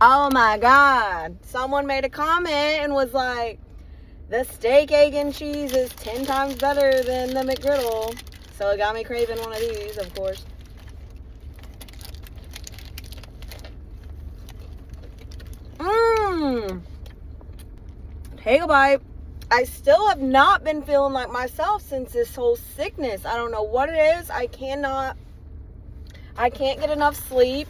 Oh my God. Someone made a comment and was like, the steak, egg, and cheese is 10 times better than the McGriddle. So it got me craving one of these, of course. Take a bite. I still have not been feeling like myself since this whole sickness. I don't know what it is. I can't get enough sleep.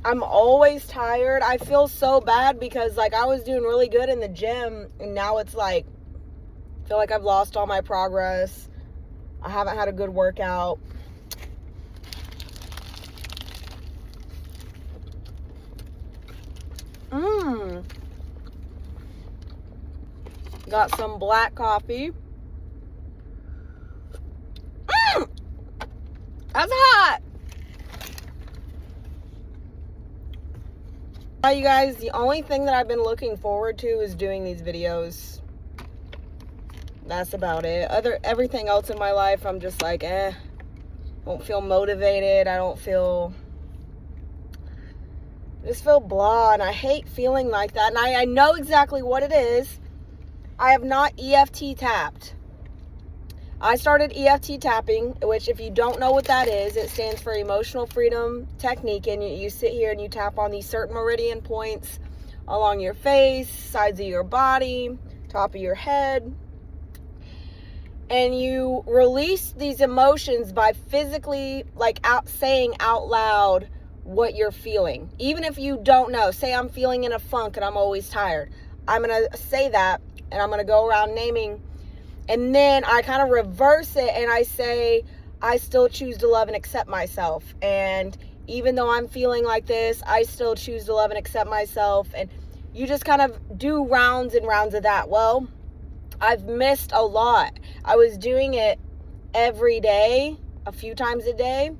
I'm always tired. I feel so bad because like I was doing really good in the gym and now it's like I feel like I've lost all my progress. I haven't had a good workout. Got some black coffee. That's hot. You guys, the only thing that I've been looking forward to is doing these videos. That's about it. Everything else in my life, I'm just like, don't feel motivated. I don't feel, just feel blah, and I hate feeling like that. And I know exactly what it is. I have not EFT tapped. I started EFT tapping, which if you don't know what that is, it stands for Emotional Freedom Technique, and you sit here and you tap on these certain meridian points along your face, sides of your body, top of your head, and you release these emotions by physically saying out loud what you're feeling. Even if you don't know, say I'm feeling in a funk and I'm always tired. I'm going to say that and I'm going to go around naming, and then I kind of reverse it and I say, I still choose to love and accept myself. And even though I'm feeling like this, I still choose to love and accept myself. And you just kind of do rounds and rounds of that. Well, I've missed a lot. I was doing it every day, a few times a day.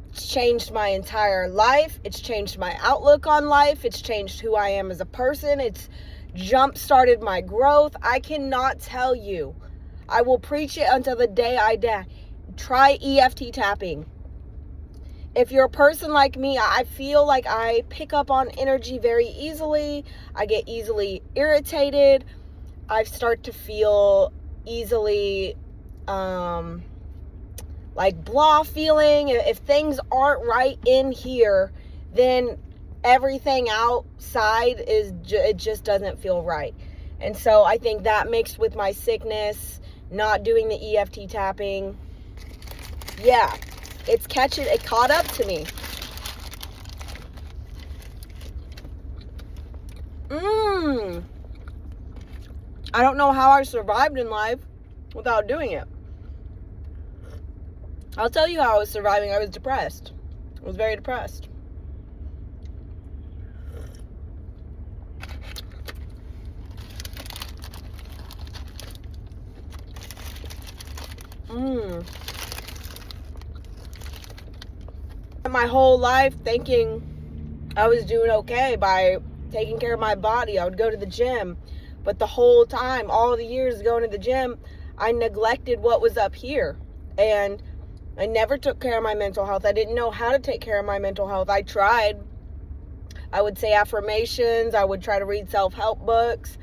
It's changed my entire life. It's changed my outlook on life. It's changed who I am as a person. It's jump-started my growth. I cannot tell you. I will preach it until the day I die. Try EFT tapping. If you're a person like me, I feel like I pick up on energy very easily. I get easily irritated. I start to feel easily like blah feeling. If things aren't right in here, then everything outside it just doesn't feel right. And so I think that mixed with my sickness, not doing the EFT tapping, yeah, it caught up to me. I don't know how I survived in life without doing it. I'll tell you how I was surviving. I was depressed. I was very depressed. My whole life thinking I was doing okay by taking care of my body. I would go to the gym, but the whole time, all the years going to the gym, I neglected what was up here, and I never took care of my mental health. I didn't know how to take care of my mental health. I tried. I would say affirmations. I would try to read self-help books,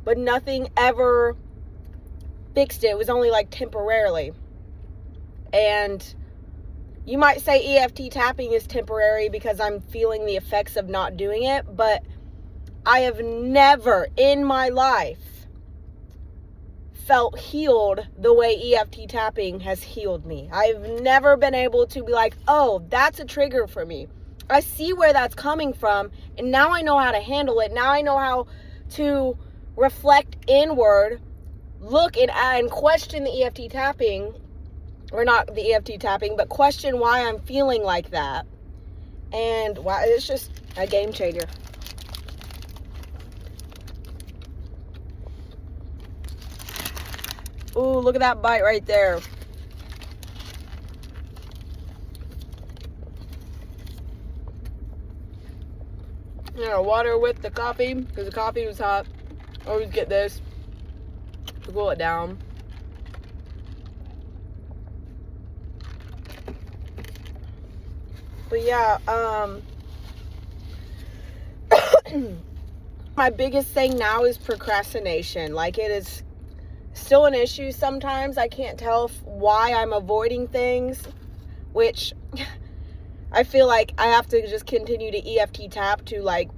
but nothing ever fixed it. It was only like temporarily. And you might say EFT tapping is temporary because I'm feeling the effects of not doing it, but I have never in my life felt healed the way EFT tapping has healed me. I've never been able to be like, oh, that's a trigger for me. I see where that's coming from, and now I know how to handle it. Now I know how to reflect inward, look and question the EFT tapping, or not the EFT tapping, but question why I'm feeling like that. And why it's just a game changer. Ooh, look at that bite right there. Water with the coffee, because the coffee was hot. Always get this to cool it down. But yeah, my biggest thing now is procrastination. Like, it is still an issue sometimes. I can't tell why I'm avoiding things, which I feel like I have to just continue to EFT tap to, like,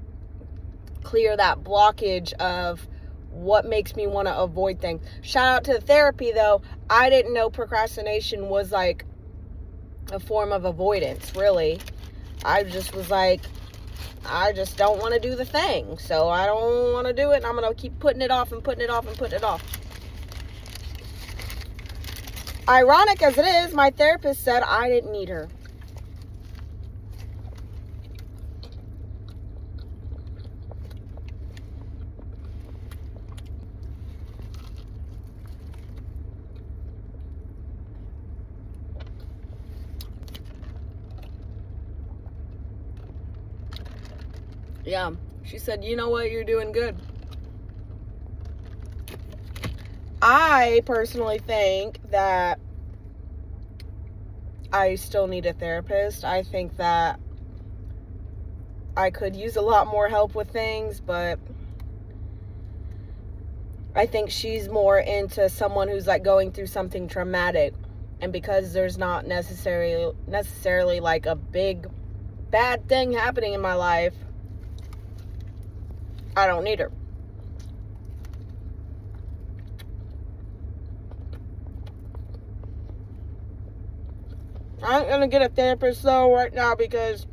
clear that blockage of what makes me want to avoid things. Shout out to the therapy, though. I didn't know procrastination was, like, a form of avoidance, really. I just was like, I just don't want to do the thing, so I don't want to do it, and I'm going to keep putting it off and putting it off and putting it off. Ironic as it is, my therapist said I didn't need her. Yeah, she said, you know what, you're doing good. I personally think that I still need a therapist. I think that I could use a lot more help with things, but I think she's more into someone who's, like, going through something traumatic. And because there's not necessarily like a big bad thing happening in my life, I don't need her. I ain't gonna get a therapist though right now because,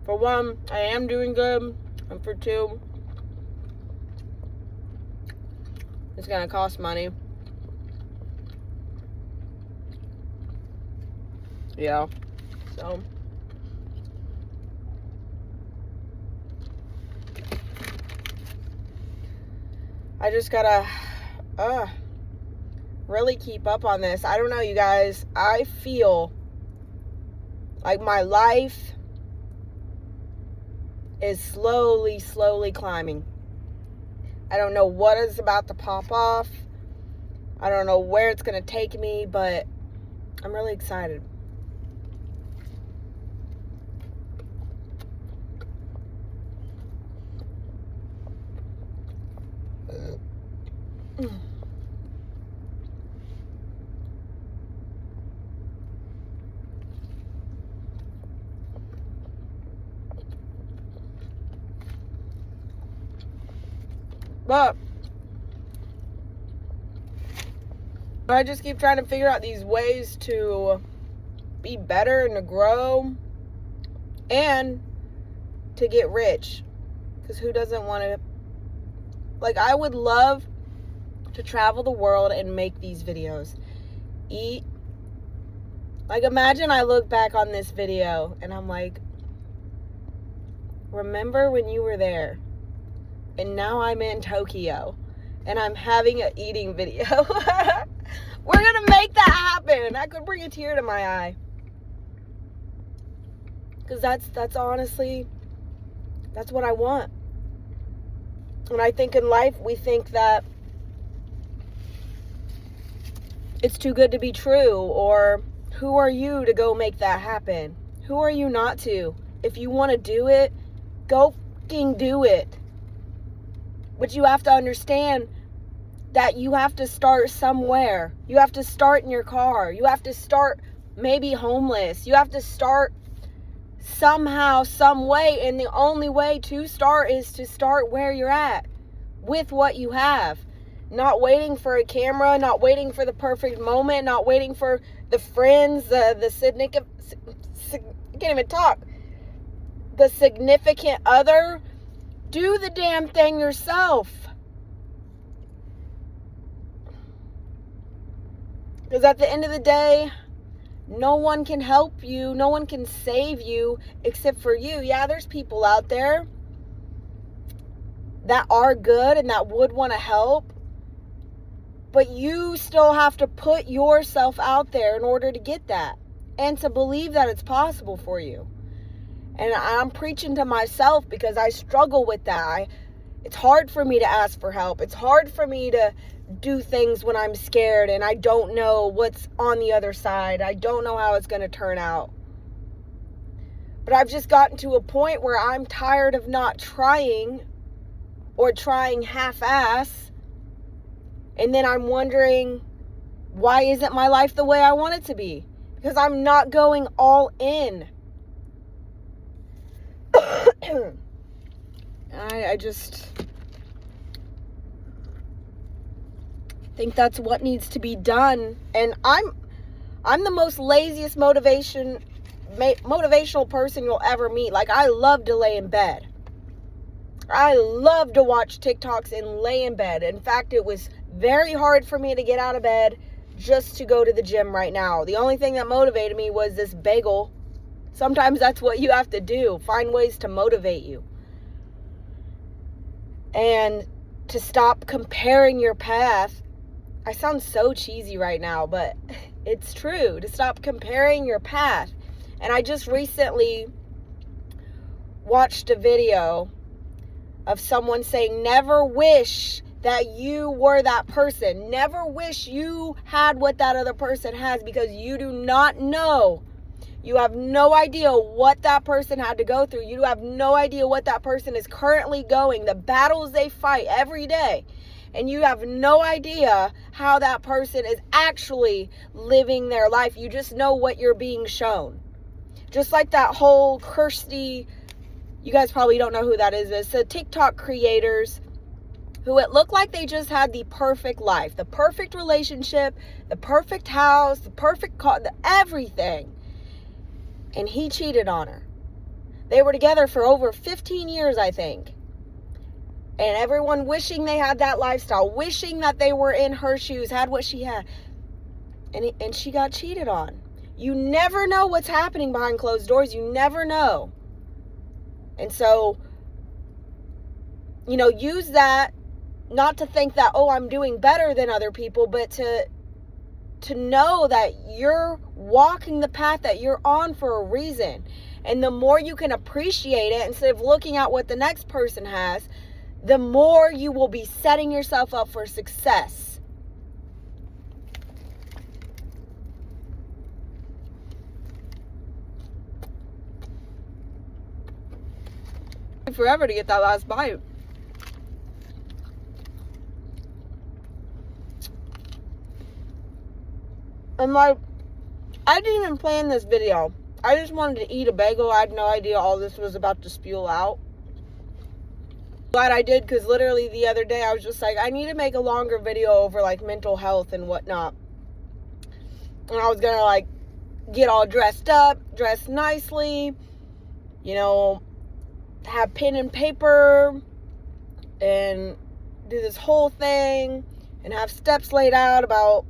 for one, I am doing good, and for two, it's gonna cost money. Yeah, so I just gotta really keep up on this. I don't know, you guys. I feel like my life is slowly climbing. I don't know what is about to pop off. I don't know where it's going to take me, but I'm really excited. But I just keep trying to figure out these ways to be better and to grow and to get rich. Because who doesn't want to? Like, I would love to travel the world and make these videos. Eat. Like, imagine I look back on this video and I'm like, remember when you were there? And now I'm in Tokyo and I'm having an eating video. We're going to make that happen. I could bring a tear to my eye. Because that's honestly, that's what I want. And I think in life, we think that it's too good to be true, or who are you to go make that happen? Who are you not to? If you want to do it, go fucking do it. But you have to understand that you have to start somewhere. You have to start in your car. You have to start maybe homeless. You have to start somehow, some way. And the only way to start is to start where you're at with what you have. Not waiting for a camera, not waiting for the perfect moment, not waiting for the friends, the significant, I can't even talk, the significant other. Do the damn thing yourself. Because at the end of the day, no one can help you. No one can save you except for you. Yeah, there's people out there that are good and that would want to help. But you still have to put yourself out there in order to get that. And to believe that it's possible for you. And I'm preaching to myself because I struggle with that. It's hard for me to ask for help. It's hard for me to do things when I'm scared and I don't know what's on the other side. I don't know how it's going to turn out. But I've just gotten to a point where I'm tired of not trying, or trying half-ass. And then I'm wondering, why isn't my life the way I want it to be? Because I'm not going all in. I just think that's what needs to be done. And I'm the most laziest motivational person you'll ever meet. Like, I love to lay in bed. I love to watch TikToks and lay in bed. In fact, it was very hard for me to get out of bed just to go to the gym right now. The only thing that motivated me was this bagel. Sometimes that's what you have to do. Find ways to motivate you. And to stop comparing your path. I sound so cheesy right now, but it's true. To stop comparing your path. And I just recently watched a video of someone saying, never wish that you were that person. Never wish you had what that other person has, because you do not know. You have no idea what that person had to go through. You have no idea what that person is currently going, the battles they fight every day. And you have no idea how that person is actually living their life. You just know what you're being shown. Just like that whole Kirsty, you guys probably don't know who that is. It's the TikTok creators who it looked like they just had the perfect life, the perfect relationship, the perfect house, the perfect car, everything. And he cheated on her. They were together for over 15 years, I think. And everyone wishing they had that lifestyle, wishing that they were in her shoes, had what she had. And she got cheated on. You never know what's happening behind closed doors. You never know. And so, use that not to think that, oh, I'm doing better than other people, but to know that you're walking the path that you're on for a reason. And the more you can appreciate it, instead of looking at what the next person has, the more you will be setting yourself up for success. Forever to get that last bite. And I didn't even plan this video. I just wanted to eat a bagel. I had no idea all this was about to spew out. Glad I did, because literally the other day I was just like, I need to make a longer video over like mental health and whatnot. And I was gonna like get all dressed up, dress nicely, have pen and paper and do this whole thing and have steps laid out about,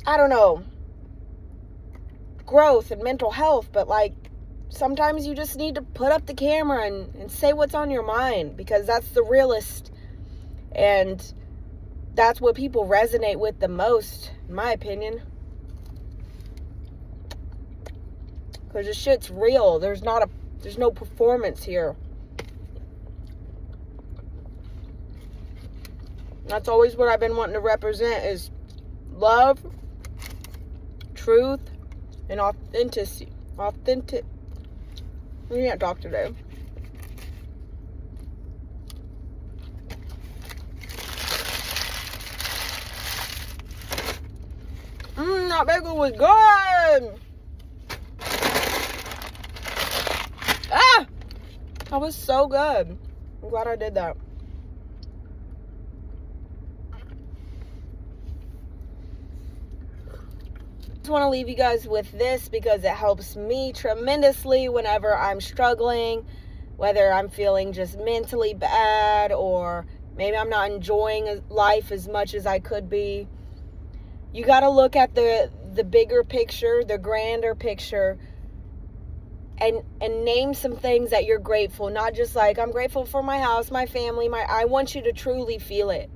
I don't know, growth and mental health. But like, sometimes you just need to put up the camera and say what's on your mind, because that's the realest, and that's what people resonate with the most, in my opinion. Because this shit's real. There's no performance here. That's always what I've been wanting to represent, is love, truth, and authenticity. We can't talk today. That bagel was good. That was so good. I'm glad I did that. Just want to leave you guys with this, because it helps me tremendously whenever I'm struggling, whether I'm feeling just mentally bad, or maybe I'm not enjoying life as much as I could be. You got to look at the bigger picture, the grander picture, and name some things that you're grateful. Not just like, I'm grateful for my house, my family, I want you to truly feel it.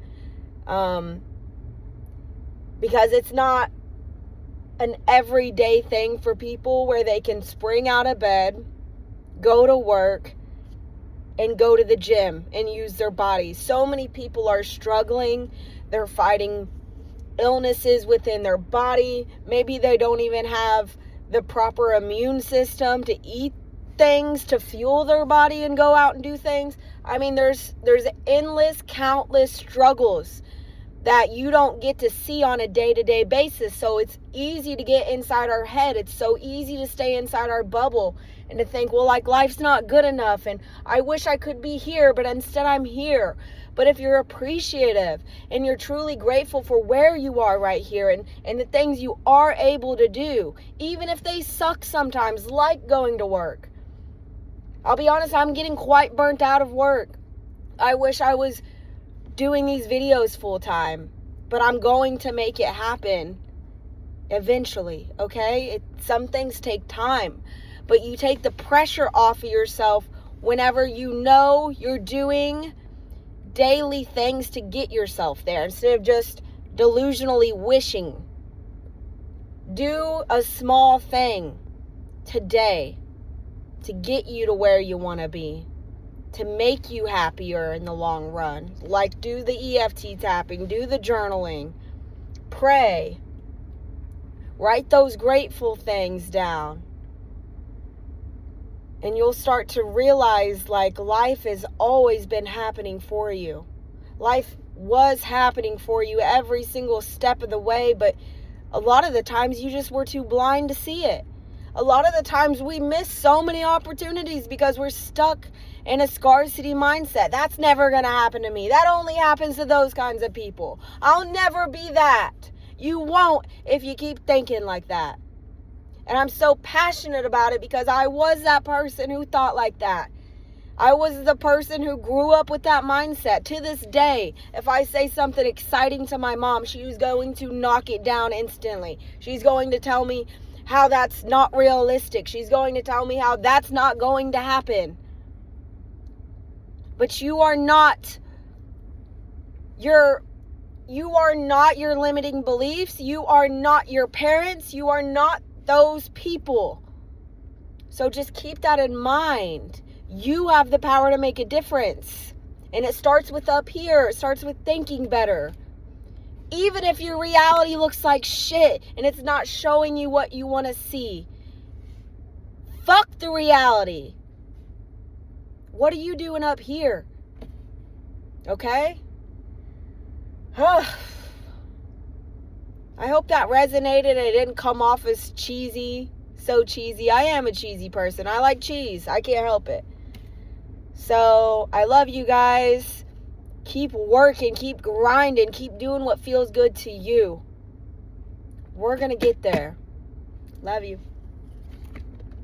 Because it's not an everyday thing for people where they can spring out of bed, go to work, and go to the gym and use their bodies. So many people are struggling. They're fighting illnesses within their body. Maybe they don't even have the proper immune system to eat things to fuel their body and go out and do things. I mean, there's endless, countless struggles that you don't get to see on a day-to-day basis. So it's easy to get inside our head. It's so easy to stay inside our bubble and to think, well, like, life's not good enough and I wish I could be here, but instead I'm here. But if you're appreciative and you're truly grateful for where you are right here and the things you are able to do, even if they suck sometimes, like going to work. I'll be honest, I'm getting quite burnt out of work. I wish I was doing these videos full time, but I'm going to make it happen eventually, okay? Some things take time, but you take the pressure off of yourself whenever you know you're doing daily things to get yourself there instead of just delusionally wishing. Do a small thing today to get you to where you want to be, to make you happier in the long run. Like, do the EFT tapping, do the journaling, pray, write those grateful things down. And you'll start to realize, like, life has always been happening for you. Life was happening for you every single step of the way, but a lot of the times you just were too blind to see it. A lot of the times we miss so many opportunities because we're stuck in a scarcity mindset. That's never going to happen to me. That only happens to those kinds of people. I'll never be that. You won't if you keep thinking like that. And I'm so passionate about it because I was that person who thought like that. I was the person who grew up with that mindset. To this day, if I say something exciting to my mom, she's going to knock it down instantly. She's going to tell me how that's not realistic. She's going to tell me how that's not going to happen. But you are not your limiting beliefs. You are not your parents. You are not those people. So just keep that in mind. You have the power to make a difference. And it starts with up here. It starts with thinking better. Even if your reality looks like shit and it's not showing you what you want to see. Fuck the reality. What are you doing up here? Okay? I hope that resonated and it didn't come off as cheesy. So cheesy. I am a cheesy person. I like cheese. I can't help it. So, I love you guys. Keep working. Keep grinding. Keep doing what feels good to you. We're going to get there. Love you.